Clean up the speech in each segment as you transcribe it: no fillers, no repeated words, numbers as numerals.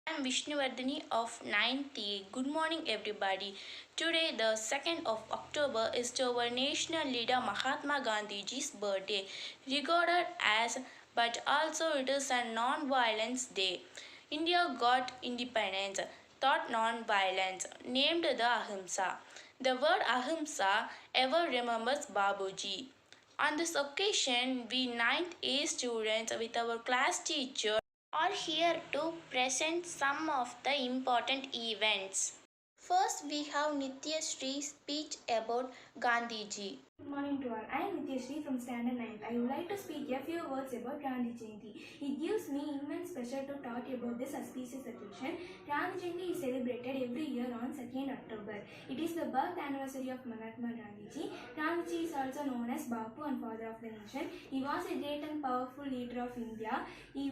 I'm Vishnuvardhani of 9th A. Good morning, everybody. Today, the 2nd of October, is our national leader Mahatma Gandhiji's birthday, regarded as but also it is a non-violence day. India got independence, thought non-violence, named the Ahimsa. The word Ahimsa ever remembers Babuji. On this occasion, we 9th A students with our class teacher are here to present some of the important events. First, we have Nitya Sri's speech about Gandhiji. Good morning to all. I am Nityashri from Standard 9. I would like to speak a few words about Gandhi Jayanti. It gives me immense pleasure to talk about this auspicious occasion. Gandhi Jayanti is celebrated every year on 2nd October. It is the birth anniversary of Mahatma Gandhiji. Gandhiji is also known as Bapu and father of the nation. He was a great and powerful leader of India. He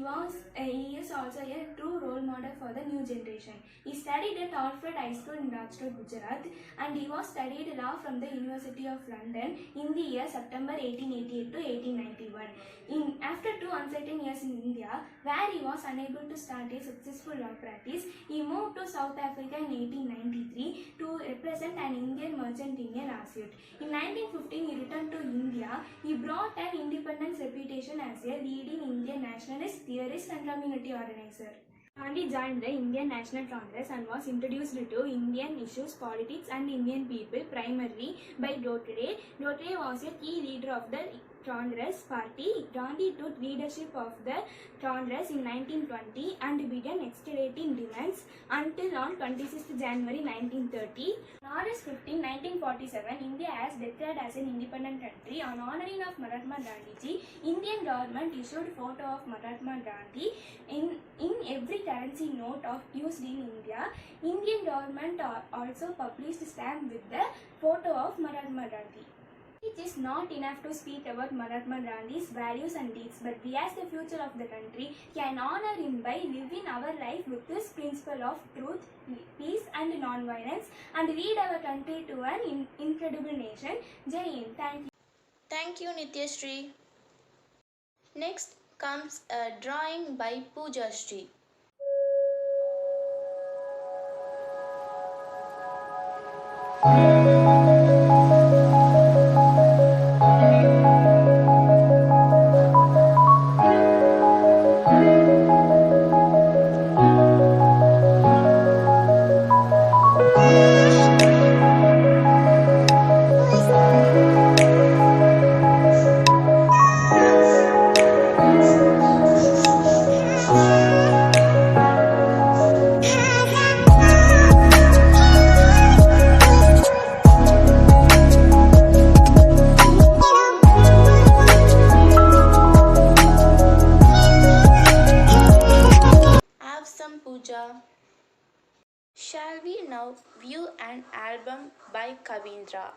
is also a true role model for the new generation. He studied at Alfred High School in Rajkot, Gujarat, and he was studied law from the University of London in the year September 1888 to 1891. After two uncertain years in India, where he was unable to start a successful law practice, he moved to South Africa in 1893 to represent an Indian merchant in a lawsuit. In 1915, he returned to India. He brought an independence reputation as a leading Indian nationalist, theorist, and community organizer. Gandhi joined the Indian National Congress and was introduced to Indian issues, politics and Indian people primarily by Godre. Godre was a key leader of the Congress party. Gandhi took leadership of the Congress in 1920 and began expediting demands until on 26 January 1930. On August 15, 1947, India has declared as an independent country. On honoring of Mahatma Gandhiji, Indian government issued photo of Mahatma Gandhi in every currency note of used in India. Indian government also published stamp with the photo of Mahatma Gandhi. It is not enough to speak about Mahatma Gandhi's values and deeds, but we as the future of the country can honor him by living our life with this principle of truth, peace and non-violence and lead our country to an incredible nation. Jai Hind. Thank you. Thank you, Nitya Sri. Next comes a drawing by Pooja Sri. Have some puja. Shall we now view an album by Kavindra?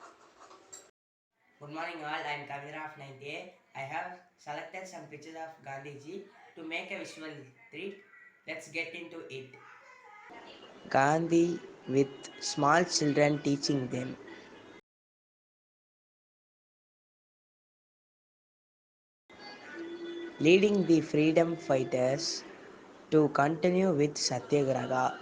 Good morning all, I am Kavindra of 9th A. I have selected some pictures of Gandhiji to make a visual treat. Let's get into it. Gandhi with small children teaching them. Leading the freedom fighters to continue with Satyagraha.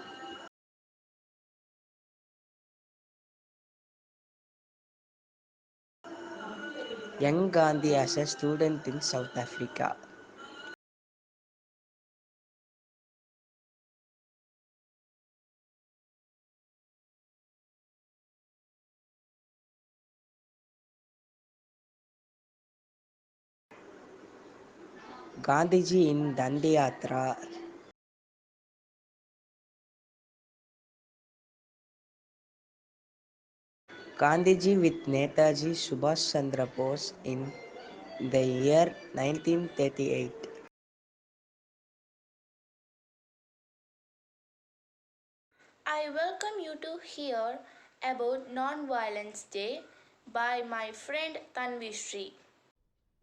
Young Gandhi as a student in South Africa. Gandhiji in Dandi Yatra. Gandhiji with Netaji Subhash Chandra Bose in the year 1938. I welcome you to hear about Non-Violence Day by my friend Tanvi Sri.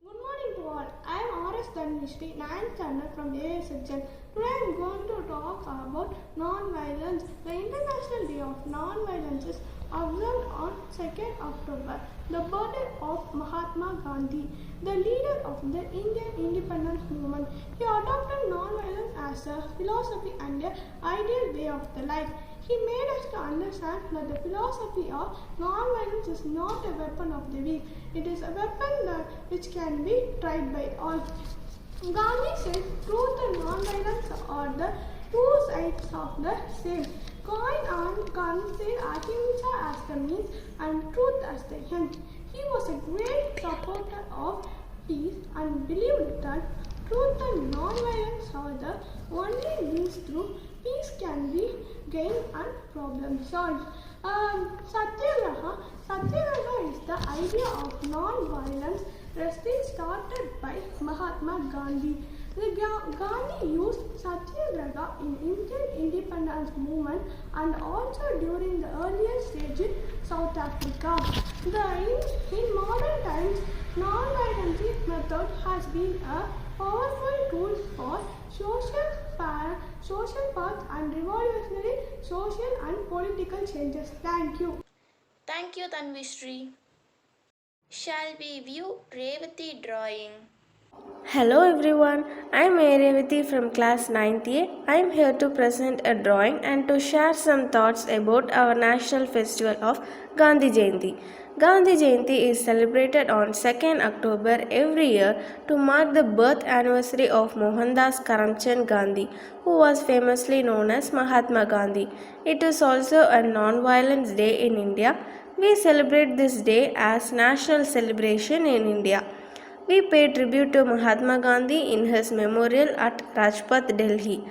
Good morning to all. I am R.S. Tanvishri, 9th standard from AA section. Today I am going to talk about non-violence. The International Day of Non-Violence is observed on 2nd October, the birthday of Mahatma Gandhi, the leader of the Indian independence movement. He adopted non-violence as a philosophy and an ideal way of the life. He made us to understand that the philosophy of non-violence is not a weapon of the weak. It is a weapon which can be tried by all. Gandhi said truth and non-violence are the two sides of the same coin, and Gandhi said ahimsa as the means and truth as the end. He was a great supporter of peace and believed that truth and non-violence are the only means through peace can be gained and problem solved. Satyagraha is the idea of non-violence wrestling started by Mahatma Gandhi. Gandhi used Satyagraha in Indian independence movement and also during the earlier stage in South Africa. In modern times, non-violence method has been a powerful tool for social path and revolutionary social and political changes. Thank you. Thank you, Tanvishri. Shall we view Revati drawing? Hello everyone, I am Revati from class 9th A. I am here to present a drawing and to share some thoughts about our national festival of Gandhi Jayanti. Gandhi Jayanti is celebrated on 2nd October every year to mark the birth anniversary of Mohandas Karamchand Gandhi, who was famously known as Mahatma Gandhi. It is also a non-violence day in India. We celebrate this day as national celebration in India. We pay tribute to Mahatma Gandhi in his memorial at Rajpath, Delhi.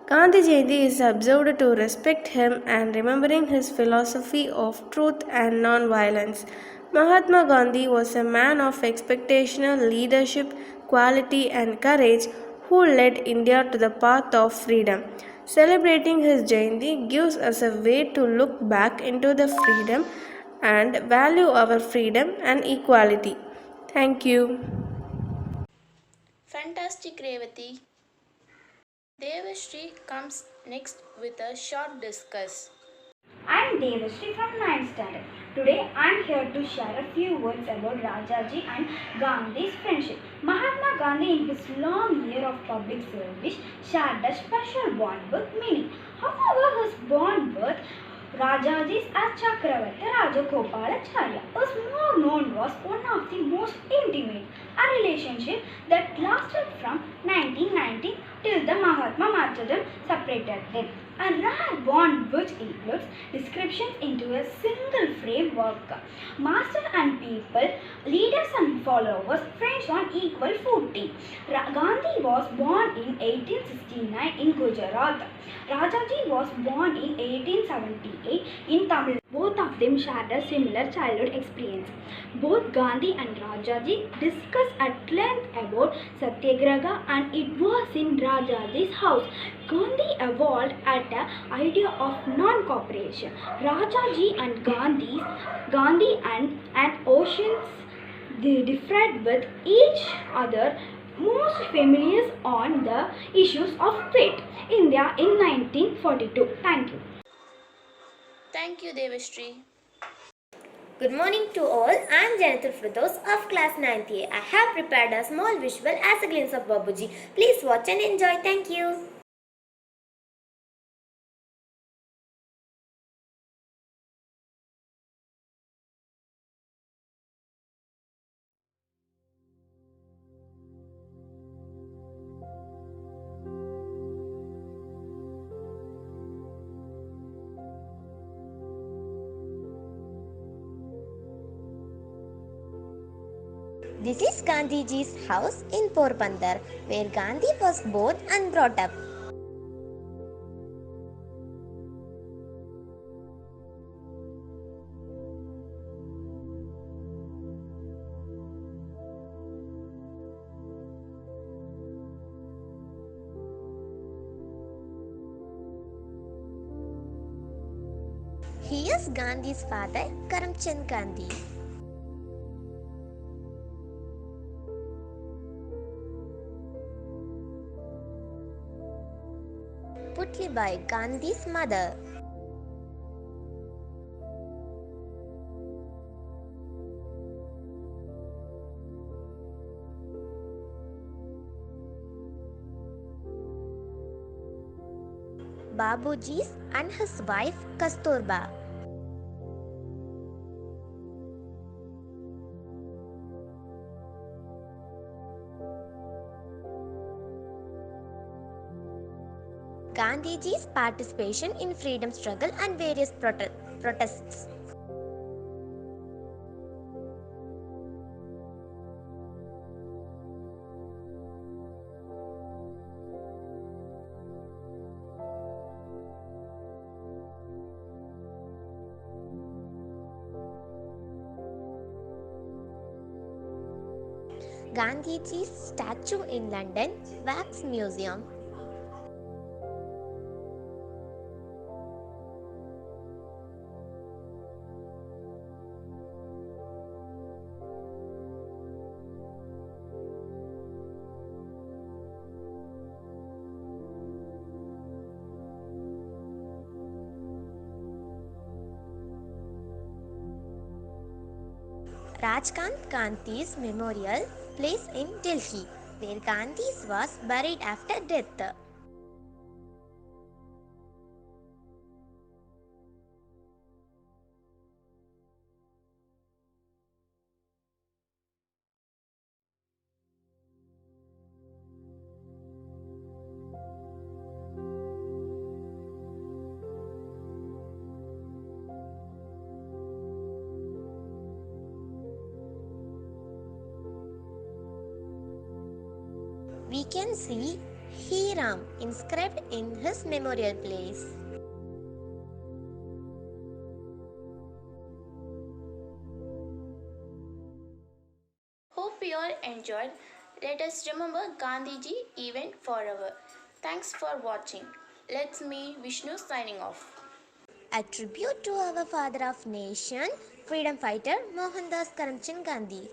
Gandhi Jayanti is observed to respect him and remembering his philosophy of truth and non-violence. Mahatma Gandhi was a man of expectational leadership, quality and courage who led India to the path of freedom. Celebrating his Jayanti gives us a way to look back into the freedom and value our freedom and equality. Thank you. Fantastic, Revati. Devashri comes next with a short discuss. I'm Devashri from 9th standard. Today I'm here to share a few words about Rajaji and Gandhi's friendship. Mahatma Gandhi in his long year of public service shared a special bond with many. However, his bond with Rajaji's as Chakravarti Rajagopalacharya was more known was one of the most intimate, a relationship that lasted from 1990 till the Mahatma martyrdom separated them. A rare bond which includes descriptions into a single framework. Master and people, leaders and followers, friends on equal footing. Gandhi was born in 1869 in Gujarat. Rajaji was born in 1878 in Tamil. Both of them shared a similar childhood experience. Both Gandhi and Rajaji discussed at length about Satyagraha, and it was in Rajaji's house. Gandhi evolved at the idea of non-cooperation. Rajaji and Gandhi and oceans they differed with each other most familiar on the issues of fate. India in 1942. Thank you. Thank you, Devashri. Good morning to all. I am Janatul Firdaus of class 9th A. I have prepared a small visual as a glimpse of Babuji. Please watch and enjoy. Thank you. This is Gandhiji's house in Porbandar, where Gandhi was born and brought up. He is Gandhi's father, Karamchand Gandhi. Putlibai, Gandhi's mother. Babuji's and his wife Kasturba. Gandhiji's participation in freedom struggle and various protests. Gandhiji's statue in London Wax Museum. Rajkant Gandhi's memorial place in Delhi, where Gandhi was buried after death. We can see He Ram inscribed in his memorial place. Hope you all enjoyed. Let us remember Gandhiji event forever. Thanks for watching. Let's me Vishnu signing off. A tribute to our father of nation, freedom fighter Mohandas Karamchand Gandhi.